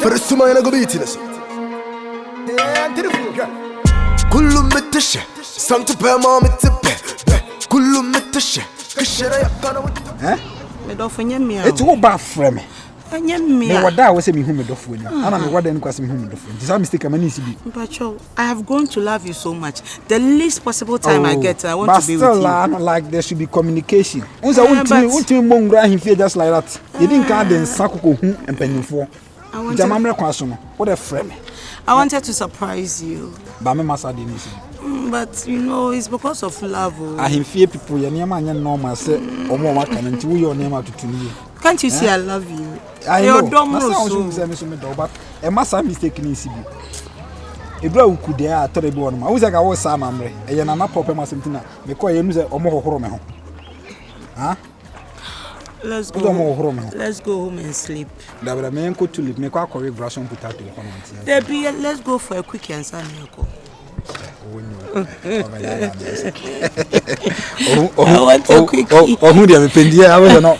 فرسوما أنا قبيتنس كل متشة سمت بما متبه كل متشة كشرة يقنا ها مدوفني ميا it's all bad for me Anyamia. What that was me who made off with you. I don't know what then was me who made off. This is mistake. I mean, Pacho, I have grown to love you so much. The least possible time I get, I want to be with you. But still, like there should be communication. Once I want to mongra him feel just like that. You didn't count the sakuko and penny for. I wanted. What a friend. I wanted to surprise you. But me must have this. But you know, it's because of love. I him fear people. You never man normal say. Omo waka nanti we your name out to me. Can't you see I love you? I know. That's but a massive mistake in ECB. A bro could there terrible one. I was like I was Sam Amre. A yana pop my something. Because you use a omo home. Huh? Let's go. Let's go home and sleep. The man could to leave me quite correct brush on potato. Debbie, let's go for a quick and sunny. I want a quickie. Oh, who did I pendia? I was not.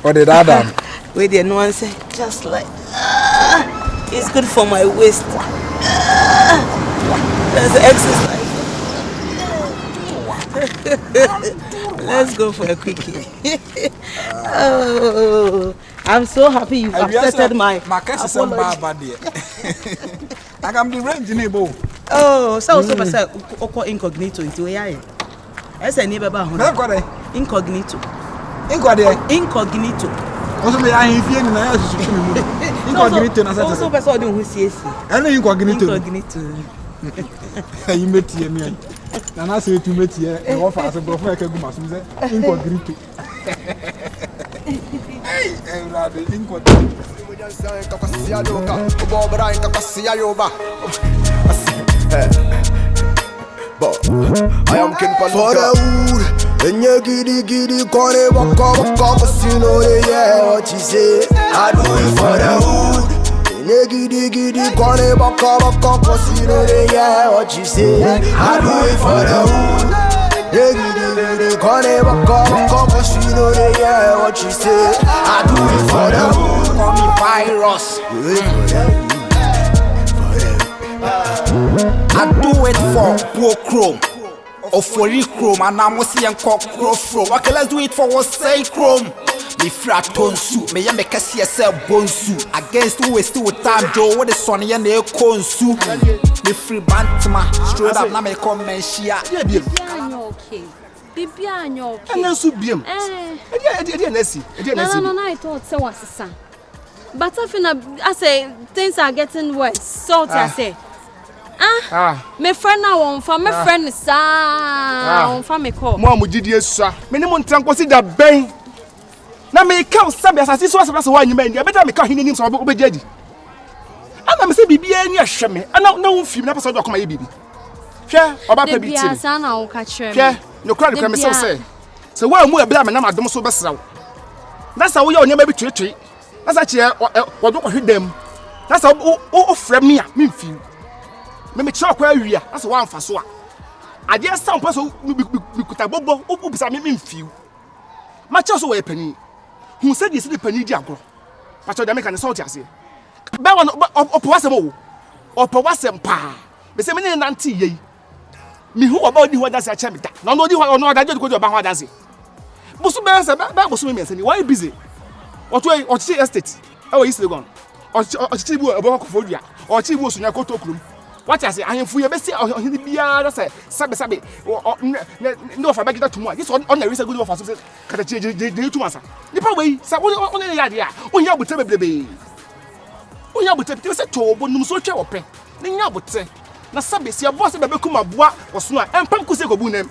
Or did Adam? Wait, there, no one say, just like, it's good for my waist. That's exercise. Let's go for a quickie. Oh, I'm so happy you've accepted my case is bad dear. I can be range. Oh, so incognito into AI. As a neighbor, incognito. Incognito. Also, I ain't feeling incognito. Also, person who sees. I know incognito. You met me. And I say to meet here, and offer as a prophet incognito. I am king for the wood. And you giddy, corner, walk up, cause you know, yeah, what you say. I do it for the wood. And you giddy, corner, walk up, cause you know, yeah, what you say. I do it for the wood. Yeah, giddy, corner, walk up, cause you know, yeah, what you say. I do it for the wood. Call me virus. I do it for Chrome or for Chrome, and I'm seeing Chrome. Okay, let's do it for what say Chrome. Me fraton suit, me make a CSL bonsu against who is still with time Joe. What is Sonny and the consu? Me free bantama straight up. Now me come and share. Okay. And then subium. No, I thought so was a son. But I say things are getting worse. So I say. My friend now on for my friend is on for me call. Mom did yes, sir. Minimum tank was it that bang. Now me count some as I see so one you mean. I better make him names of Obedi. And I'm say BB any shame. And now no film episode of my baby. Share about baby. Yes, I know catch her. Yeah, no crowd can say. So why more blame and I'm so best. That's how we all never be treated. That's actually what don't hit them. That's how oh friend me feel. Me chop area. That's one for so. I just sound person we could have bobo who me feel. My child so a penny. Who said this is the penny diago? But you make an assault, I say. But one possible or Powasem pa. The same in Nanti ye. Me who about the one that's a champion. No, no, I don't go to about that's it. Busubas about Busumi, why busy? Or say estate. Oh, is the gone. Or Chibu about Kofodia. Or Chibu Sunakotokum. What I say, I am for your best or in the beer, Sabi, or no, if I back it up tomorrow. This on the reason good for some the 2 months. The probably only the idea. When you would tell baby. When you would tell you, to one so chair or pen. Then you would say, Na Sabi, your boss, a Becuma bois was not, and Pamcuseco Bunem.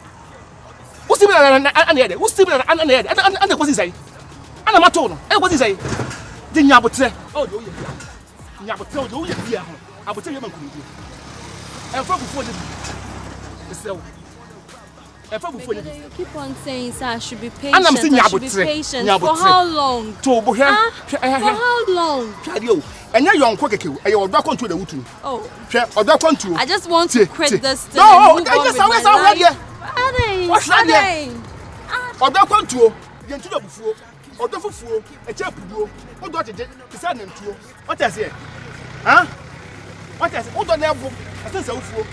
What's the matter? What's the matter? And what is I? And I'm at all. And what is I? Then you would say, oh, you would tell you, I would tell you. And from before you keep on saying, sir, I should be patient. And I'm saying, for how long? For how long? And now you're on quick, and you're back onto the wood. Oh, I just want to quit this thing. No, that's how what's that? Or that one to you before. Otumfour a chapudo. What do you say? What I say? Huh? What I say? What on ever? I said so for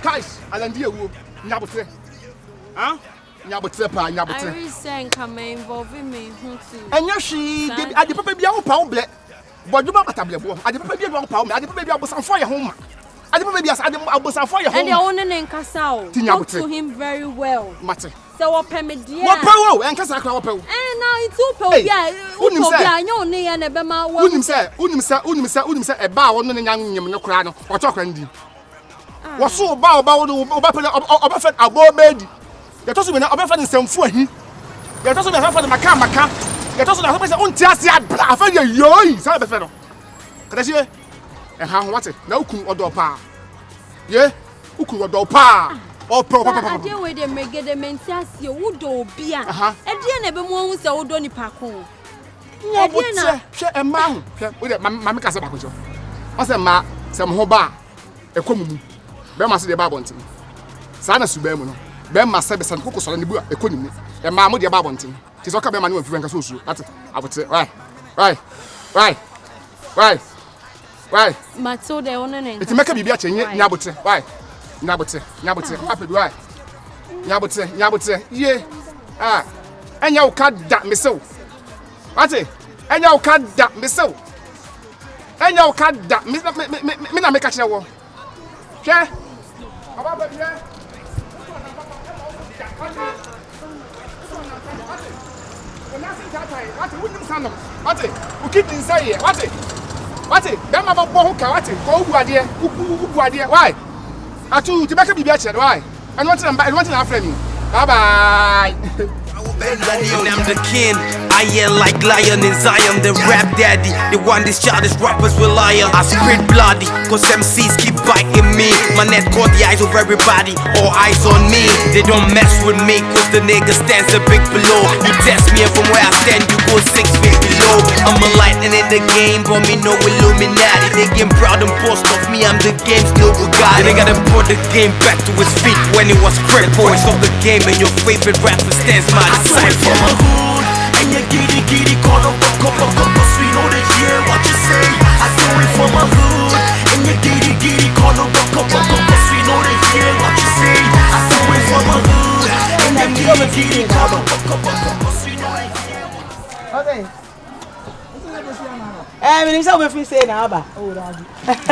cash and dear wood. Nabute. Huh? Nabute. I really saying come involving me. And yes, she did at the baby of pound black. But you don't have a I didn't baby of pound. I didn't baby of some fire home. I didn't baby as I was on fire home. And the owner and Casao talk to him very well. Matter. So what permit dear? What power and Casa Crowell? And now it's all yeah. Unim say, and Ebema. Unim say, a bow on the young no crown or talking. What's so about a boy bed? You're talking about a some for him. You're talking about the Maca. You're talking about his own Tiasia. I found you, son of a fellow. Can I see? And how what's it? No cool or do pa. Yeah, who could do pa? Or I deal with them, make them and says you would do beer. And then never more was a Donny Paco. Yeah, share a man with Mamma Casabaco. What's a ma, some hoba, a common. Bema the Babontin. Sana Subemo. Bema Sabes and Focus on the book, a common. And Mamma de Babontin. Tis okay, man, with Frank Susu. I would say, Why? Matilda on an end. It's make a be watching Nabute. Why? Nabute, happy why? Nabute, yeah. And you can't that me so. What's it? And you can't that me so. And you can't that me not make a show. Yeah? What it? We keep inside here. What it? Them about Bohoka, what it? Who are there? Why? I told you to make a be why? I want to have friend. Bye bye. I'm the king, I am like lion in Zion, the rap daddy, the one these childish rappers rely on. I spit bloody, cause MCs keep biting me. My net caught the eyes of everybody, all eyes on me. They don't mess with me, cause the nigga stands a big below. You test me and from where I stand, you go 6 feet below. I'm a lightning in the game, but me no Illuminati. They get proud and boast of me, I'm the game's no Bugatti. They gotta put the game back to his feet when it was critical. It's of the game and your favorite rapper stands my from a hood, and you giddy, call up, cause we know they hear what you say. I do it from a hood, and you giddy, call up, cause we know they hear what you say. I do it from a hood, and you giddy, call up, cause we know they hear what you say. Okay. I'm so if say now, ba. Oh, daddy.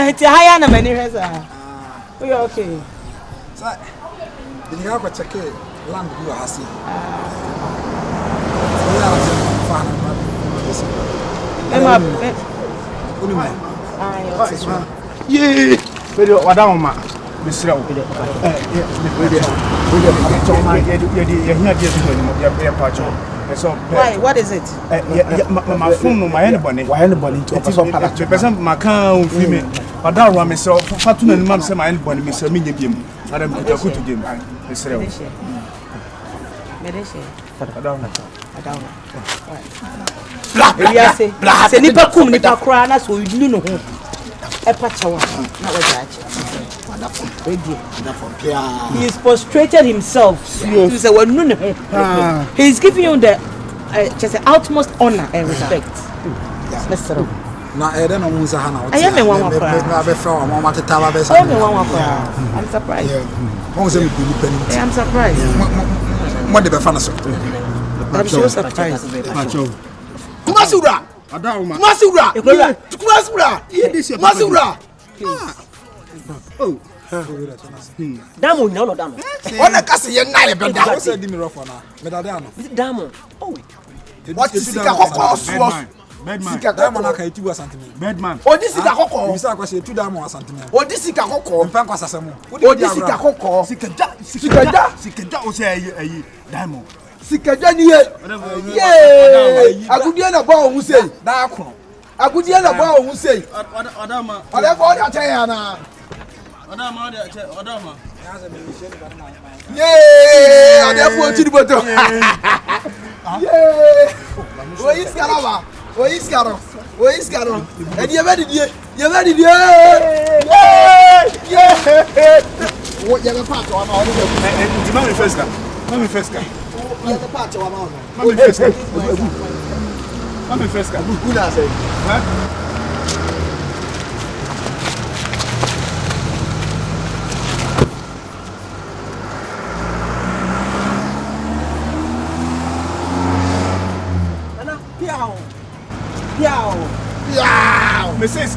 It's higher than many reasons. We okay. So, did you have a check land you are seeing? Yeah, but what down, ma? Mr. Why? What is it? My phone, my anybody to present my car with me. But that one, Mr. Fatun and Mamma, my anybody, Mr. Medium. I don't put a good to him, Mr. Say nipa kum nipa kra na so yinu no ho e pachawa na wajache he is prostrated himself to say wanu ne ho he is giving you the just the utmost honor and respect let's go na ere no munza hana I am one na be fra wa mama teta ba be sa I'm surprised I'm surprised what the befana so I'm so surprised. Kumasura! Kumasura! Kumasura! Oh. Damo no damo. Ona kasi ye na ye benda. What said me rough na? Me dada no. Damo. Oh. What is sika kokko so? Bedman. Sika damo na kai 2 cm. Bedman. Odi sika kokko. You say kwase 2 damo cm. Odi sika kokko. Mfa kwasa semo. Odi sika kokko. Sika o say ayi damo. Sikaja ni ye. Agudie na bo ohun sei. Da kono. Agudie na bo ohun sei. Odama. Ode ko ode achen ya na. Odama. Yeah, ode fu ochi diboto. Yeah. Oyi skarawa. Oyi skaro. E die be didie. Yeah. Wo ya be part wa ma ode be. Mami first ka. Yeah, the part of our I'm a first guy. Who now say? Yeah. Mrs.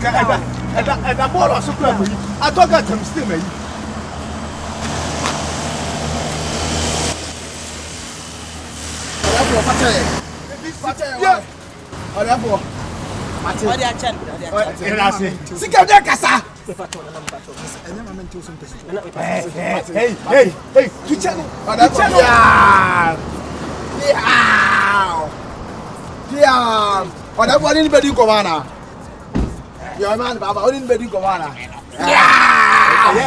And the ball was so clever. I thought that I'm still me. Yeah. Anybody go on? Your man, Baba, anybody go on? Yeah,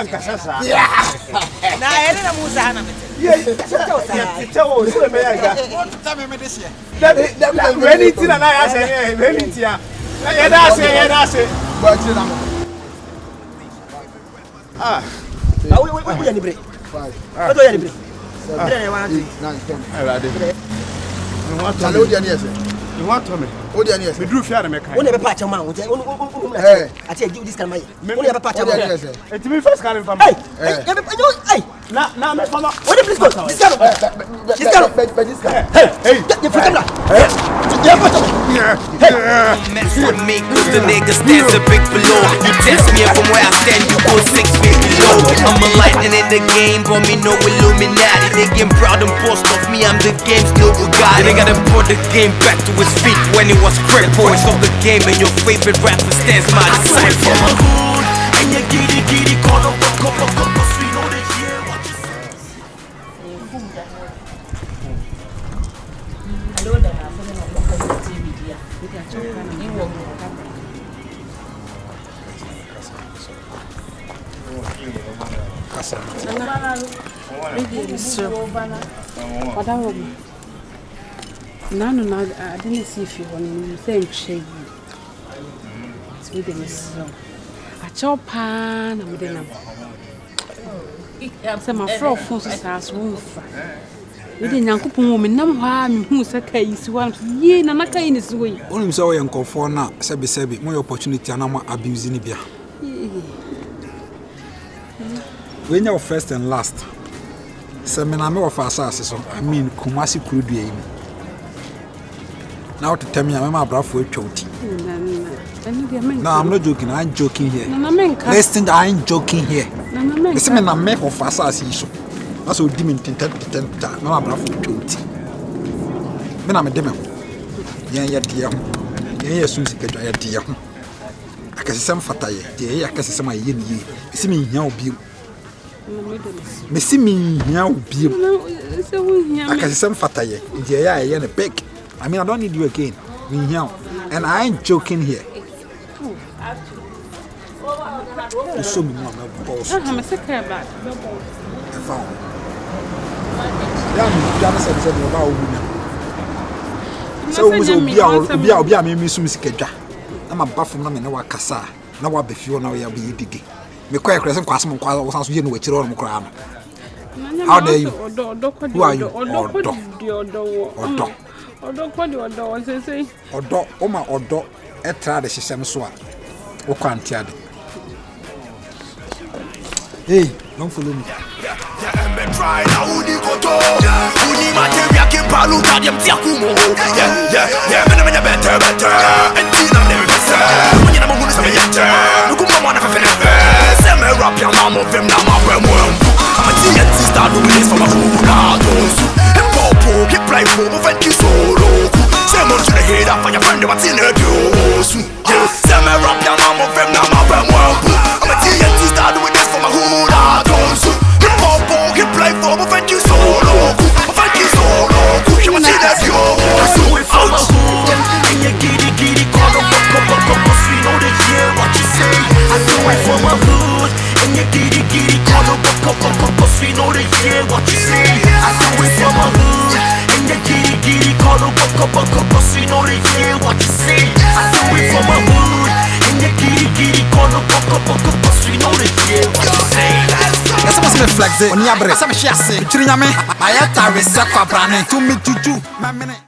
you want to me? Oh, dear, yes. We drew fair and we never patch a man. I tell you, this can make we never patch a man. It's me first coming from. Hey, now, my father. What if this goes? This guy, hey, get your friend. Mess with me, cause the nigga stands a big below. You test me and from where I stand, you go 6 feet below. I'm a lightning in the game, but me no Illuminati. They get proud and boast of me, I'm the game's global guy. They gotta put the game back to his feet when it was crippled. It's of the game and your favorite rapper stands my disciple. And you giddy, call up, cause we know that here, what you say. Nano, I didn't see if you want to say shade. It's with the Miss. A chop pan, I'm with them. My fro forces house wolf. We didn't young couple woman, no harm, who's a case once, ye, and a kind is way. Only so young for now, Sebi, more opportunity and I'm abusing it. When you're first and last, Seminame of Assassin, I mean, Kumasi Krudu. Now to tell me I'm a bravo for a choti. No, I'm not joking, I'm joking here. Listen, I ain't joking here. Listen, I'm a man of Assassin. That's what demon tinted, no, I'm bravo for choti. When I'm a demon, yeah, dear. Yeah, soon to get a dear. I can see some fataye, dear, I can see some yin ye. See me now, Bill. Missy me now, Bill. I can see some fataye, dear, I am a peg. I mean, I don't need you again. And I ain't joking here. You saw me, Mama, boss. I'm a second back. So, we are me some sketcher. I'm a buff from them in our casa. Now, I'll be few now, you'll be digging. Me quite crescent Quasmon was you know which you're on crown. How dare you? Who are you? Odo, Oma Odo, etra de Shisem Swa. O can't tell. Hey, don't follow me. Try now, who do go to? Who need material can palu kadiam tiakumo? Yeah, better. And Tina never better. When you're not going to say, look at one of the same rap your mom of them now, my I'm a TNT star who is from a hula. And Popo, keep playing for thank you solo. Same on to the head up on your friend, what's in the dose. Same rap your mom of them now, my I'm a TNT star who is from a hula. Keep playing for me, thank you solo. Thank you solo. You want to see that yo? So we from a hood, and you giddy, call up, cause we know that hear what you say. I do it from a hood, and you giddy, call up, cause we know that hear what you say. I do it from a hood, and you giddy, call up, cause we know that hear what you say. I do it from a hood, and you giddy, call up, cause we know that hear what you say. Yes, I must flex it. On your breath, some shit. Trinyame, I have to reset for branding to me to do. My minute.